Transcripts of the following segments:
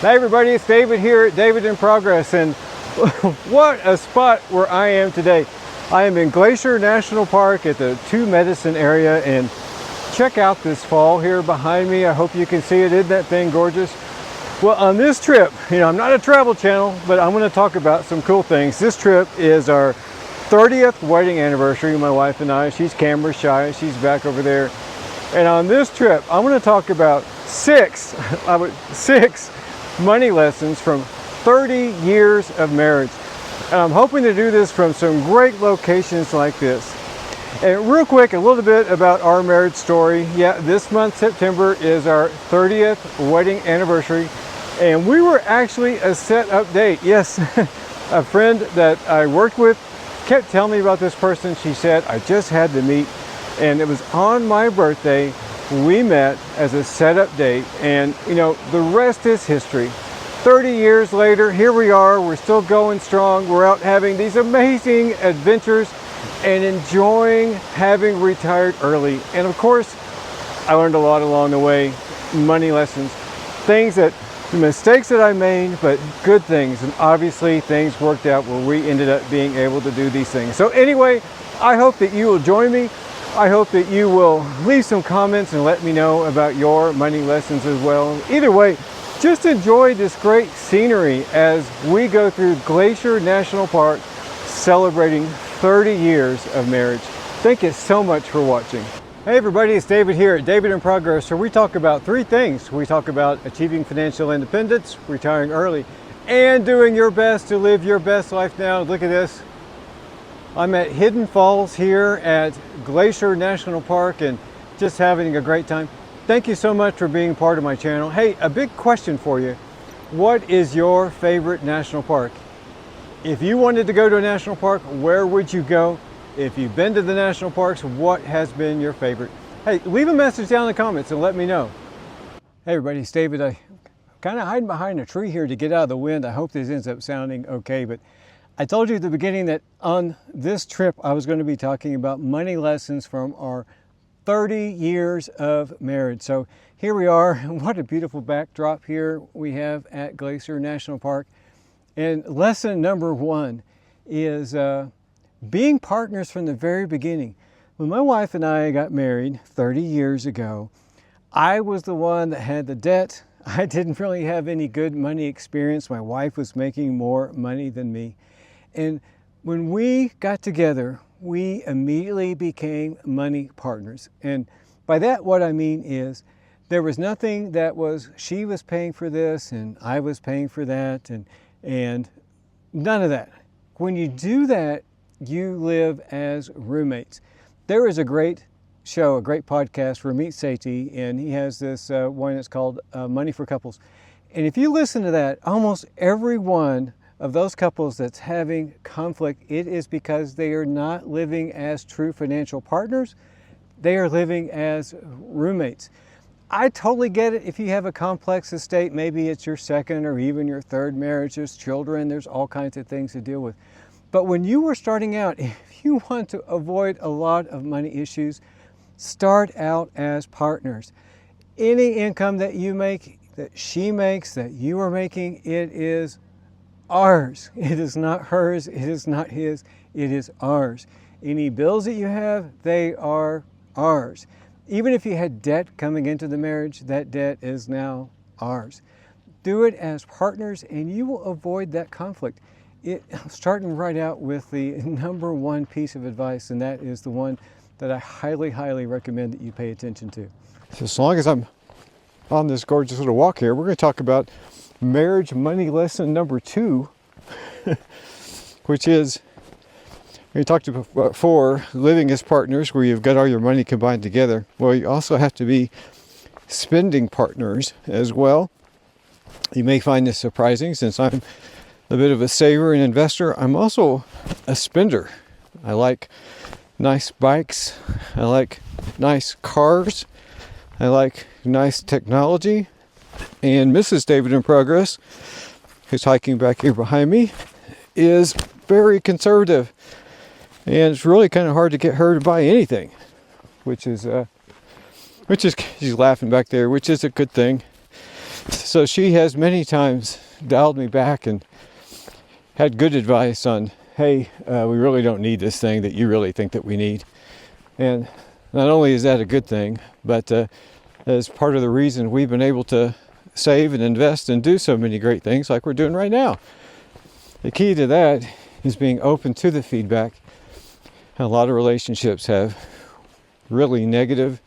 Hey everybody, it's David here at David in Progress, and what a spot where I am today. I am in Glacier National Park at the Two Medicine area, and check out this fall here behind me. I hope you can see it. Isn't that thing gorgeous? Well, on this trip, I'm not a travel channel, but I'm going to talk about some cool things. This trip is our 30th wedding anniversary, my wife and I. She's camera shy, she's back over there. And on this trip, I'm going to talk about six money lessons from 30 years of marriage. And I'm hoping to do this from some great locations like this. And real quick, a little bit about our marriage story. Yeah, this month, September, is our 30th wedding anniversary. And we were actually a set-up date. Yes, a friend that I worked with kept telling me about this person. She said, I just had to meet. And it was on my birthday. We met as a setup date, and the rest is history. 30 years later, here we are. We're still going strong. We're out having these amazing adventures and enjoying having retired early. And of course, I learned a lot along the way. Money lessons, mistakes that I made, but good things. And obviously things worked out where we ended up being able to do these things. So anyway, I hope that you will join me. I hope that you will leave some comments and let me know about your money lessons as well. Either way, just enjoy this great scenery as we go through Glacier National Park celebrating 30 years of marriage. Thank you so much for watching. Hey everybody, it's David here at David in Progress, where we talk about three things. We talk about achieving financial independence, retiring early, and doing your best to live your best life now. Look at this. I'm at Hidden Falls here at Glacier National Park and just having a great time. Thank you so much for being part of my channel. Hey, a big question for you. What is your favorite national park? If you wanted to go to a national park, where would you go? If you've been to the national parks, what has been your favorite? Hey, leave a message down in the comments and let me know. Hey everybody, it's David. I'm kind of hiding behind a tree here to get out of the wind. I hope this ends up sounding okay, but I told you at the beginning that on this trip I was going to be talking about money lessons from our 30 years of marriage. So here we are. What a beautiful backdrop here we have at Glacier National Park. And lesson number one is being partners from the very beginning. When my wife and I got married 30 years ago, I was the one that had the debt. I didn't really have any good money experience. My wife was making more money than me. And when we got together, we immediately became money partners. And by that, what I mean is there was nothing that was, she was paying for this and I was paying for that, and none of that. When you do that, you live as roommates. There is a great show, a great podcast, Ramit Sethi, and he has this one that's called Money for Couples. And if you listen to that, almost every one of those couples that's having conflict, it is because they are not living as true financial partners. They are living as roommates. I totally get it if you have a complex estate. Maybe it's your second or even your third marriage. There's children. There's all kinds of things to deal with. But when you were starting out, if you want to avoid a lot of money issues, start out as partners. Any income that you make, that she makes, that you are making, it is ours. It is not hers. It is not his. It is ours. Any bills that you have, they are ours. Even if you had debt coming into the marriage, that debt is now ours. Do it as partners and you will avoid that conflict. Starting right out with the number one piece of advice, and that is the one that I highly, highly recommend that you pay attention to. So as long as I'm on this gorgeous little walk here, we're going to talk about marriage money lesson number two, which is, we talked about before, living as partners where you've got all your money combined together. Well, you also have to be spending partners as well. You may find this surprising since I'm a bit of a saver and investor. I'm also a spender. I like nice bikes. I like nice cars. I like nice technology. And Mrs. David in Progress, who's hiking back here behind me, is very conservative. And it's really kind of hard to get her to buy anything, which is she's laughing back there, which is a good thing. So she has many times dialed me back and had good advice on, hey, we really don't need this thing that you really think that we need. And not only is that a good thing, but as part of the reason we've been able to save and invest and do so many great things like we're doing right now. The key to that is being open to the feedback. A lot of relationships have really negative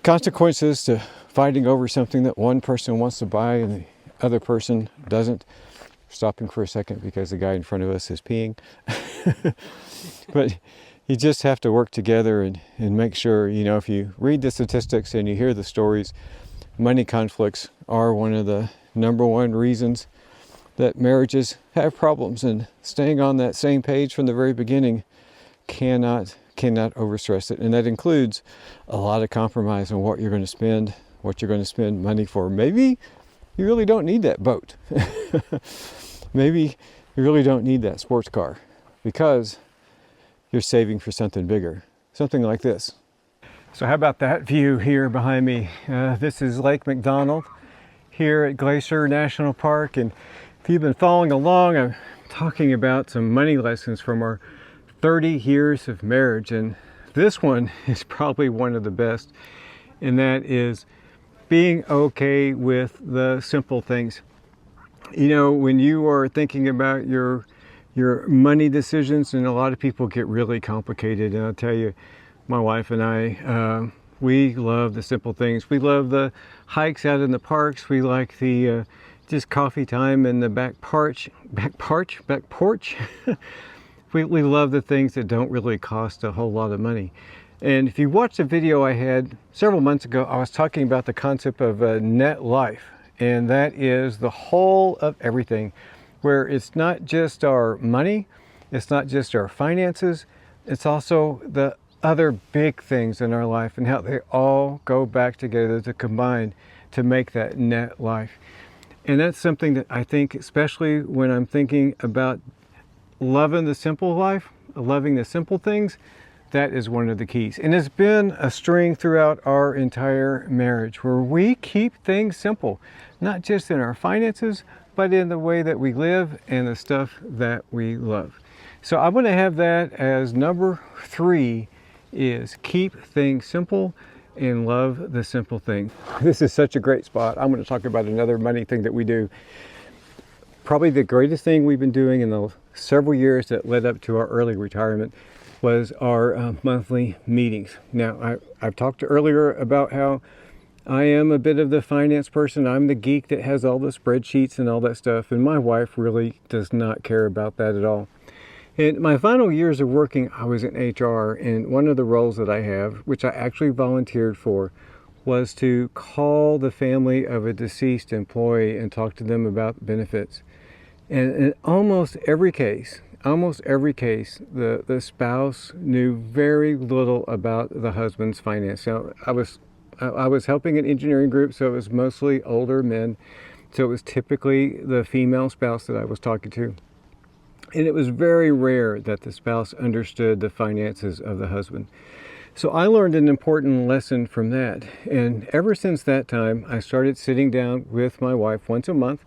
consequences to fighting over something that one person wants to buy and the other person doesn't. Stopping for a second because the guy in front of us is peeing. But you just have to work together and make sure, you know, if you read the statistics and you hear the stories, money conflicts are one of the number one reasons that marriages have problems, and staying on that same page from the very beginning cannot overstress it. And that includes a lot of compromise on what you're going to spend money for. Maybe you really don't need that boat. Maybe you really don't need that sports car because you're saving for something bigger, something like this. So how about that view here behind me? This is Lake McDonald here at Glacier National Park. And if you've been following along, I'm talking about some money lessons from our 30 years of marriage. And this one is probably one of the best, and that is being okay with the simple things. You know, when you are thinking about your money decisions, and a lot of people get really complicated, and I'll tell you, my wife and I, we love the simple things. We love the hikes out in the parks. We like the just coffee time in the back porch. We love the things that don't really cost a whole lot of money. And if you watch the video I had several months ago, I was talking about the concept of a net life, and that is the whole of everything, where it's not just our money, it's not just our finances, it's also the other big things in our life and how they all go back together to combine to make that net life. And that's something that I think, especially when I'm thinking about loving the simple life, loving the simple things, that is one of the keys. And it's been a string throughout our entire marriage where we keep things simple, not just in our finances, but in the way that we live and the stuff that we love. So I'm going to have that as number 3, is keep things simple and love the simple things. This is such a great spot. I'm going to talk about another money thing that we do. Probably the greatest thing we've been doing in the several years that led up to our early retirement was our monthly meetings. Now, I've talked earlier about how I am a bit of the finance person. I'm the geek that has all the spreadsheets and all that stuff, and my wife really does not care about that at all. In my final years of working, I was in HR, and one of the roles that I have, which I actually volunteered for, was to call the family of a deceased employee and talk to them about benefits. And in almost every case, the spouse knew very little about the husband's finance. So I was helping an engineering group, so it was mostly older men. So it was typically the female spouse that I was talking to. And it was very rare that the spouse understood the finances of the husband. So I learned an important lesson from that. And ever since that time, I started sitting down with my wife once a month.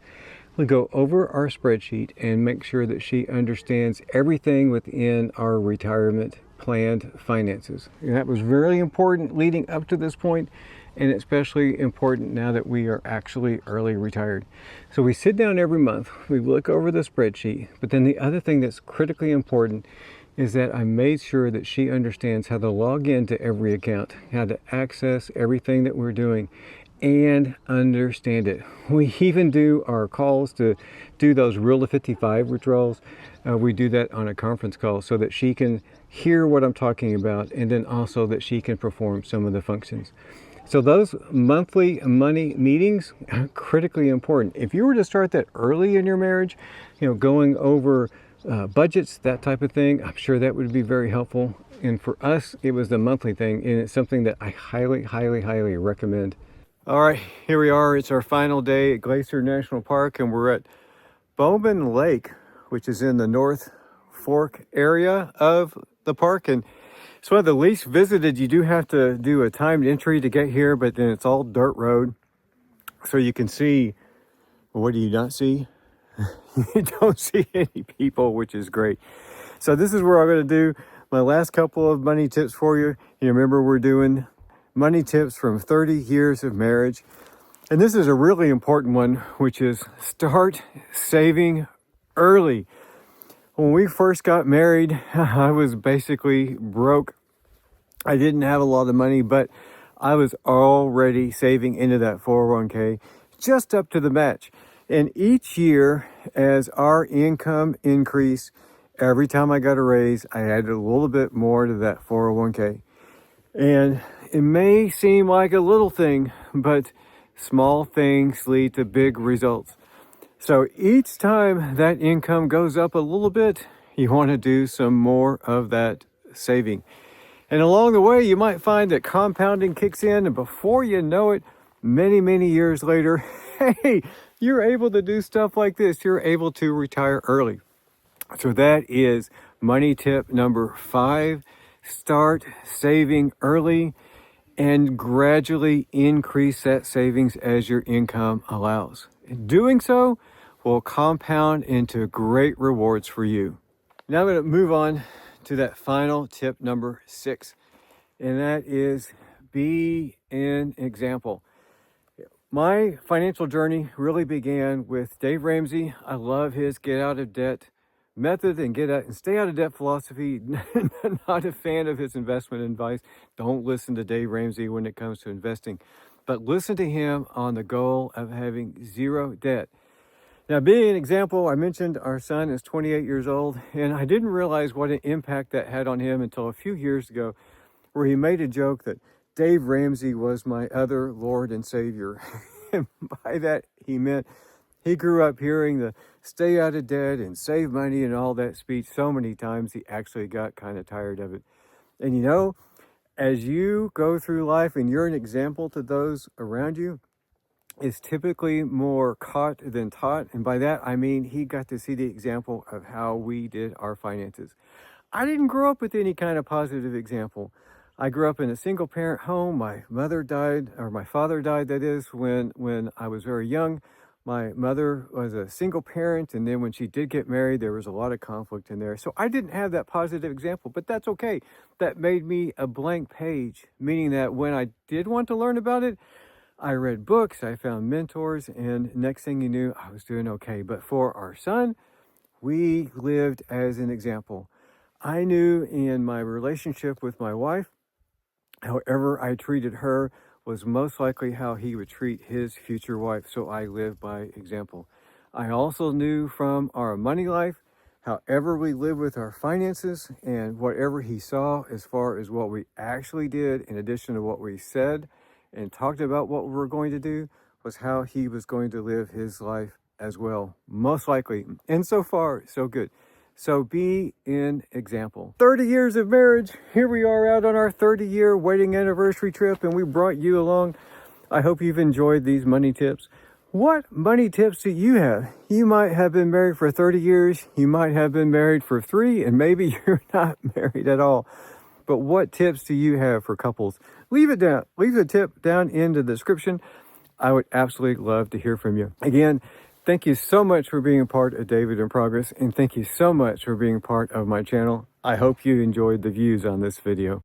We go over our spreadsheet and make sure that she understands everything within our retirement planned finances. And that was very important leading up to this point, and especially important now that we are actually early retired. So we sit down every month, we look over the spreadsheet, but then the other thing that's critically important is that I made sure that she understands how to log into every account, how to access everything that we're doing, and understand it. We even do our calls to do those Rule of 55 withdrawals. We do that on a conference call so that she can hear what I'm talking about, and then also that she can perform some of the functions. So those monthly money meetings are critically important. If you were to start that early in your marriage, going over budgets, that type of thing, I'm sure that would be very helpful. And for us, it was the monthly thing, and it's something that I highly, highly, highly recommend. All right, here we are. It's our final day at Glacier National Park, and we're at Bowman Lake, which is in the North Fork area of the park. And it's one of the least visited. You do have to do a timed entry to get here, but then it's all dirt road. So you can see, what do you not see? You don't see any people, which is great. So this is where I'm going to do my last couple of money tips for you. You remember we're doing money tips from 30 years of marriage. And this is a really important one, which is start saving early. When we first got married, I was basically broke. I didn't have a lot of money, but I was already saving into that 401k just up to the match. And each year, as our income increased, every time I got a raise, I added a little bit more to that 401k. And it may seem like a little thing, but small things lead to big results. So each time that income goes up a little bit, you want to do some more of that saving. And along the way, you might find that compounding kicks in, and before you know it, many, many years later, hey, you're able to do stuff like this. You're able to retire early. So that is money tip number 5. Start saving early and gradually increase that savings as your income allows. Doing so will compound into great rewards for you. Now I'm going to move on to that final tip number 6, and that is be an example. My financial journey really began with Dave Ramsey. I love his get out of debt method and get out and stay out of debt philosophy. Not a fan of his investment advice. Don't listen to Dave Ramsey when it comes to investing, but listen to him on the goal of having zero debt. Now, being an example, I mentioned our son is 28 years old, and I didn't realize what an impact that had on him until a few years ago, where he made a joke that Dave Ramsey was my other Lord and Savior. And by that, he meant he grew up hearing the stay out of debt and save money and all that speech so many times, he actually got kind of tired of it. And you know, as you go through life and you're an example to those around you, is typically more caught than taught. And by that, I mean he got to see the example of how we did our finances. I didn't grow up with any kind of positive example. I grew up in a single parent home. My mother died, or my father died, that is, when I was very young. My mother was a single parent, and then when she did get married, there was a lot of conflict in there. So I didn't have that positive example, but that's okay. That made me a blank page, meaning that when I did want to learn about it, I read books, I found mentors, and next thing you knew, I was doing okay. But for our son, we lived as an example. I knew in my relationship with my wife, however I treated her was most likely how he would treat his future wife, so I lived by example. I also knew from our money life, however we lived with our finances and whatever he saw as far as what we actually did, in addition to what we said and talked about what we were going to do, was how he was going to live his life as well, most likely. And so far, so good. So be an example. 30 years of marriage. Here we are out on our 30-year wedding anniversary trip, and we brought you along. I hope you've enjoyed these money tips. What money tips do you have? You might have been married for 30 years. You might have been married for 3, and maybe you're not married at all. But what tips do you have for couples? Leave it down. Leave the tip down in the description. I would absolutely love to hear from you. Again, thank you so much for being a part of David in Progress, and thank you so much for being part of my channel. I hope you enjoyed the views on this video.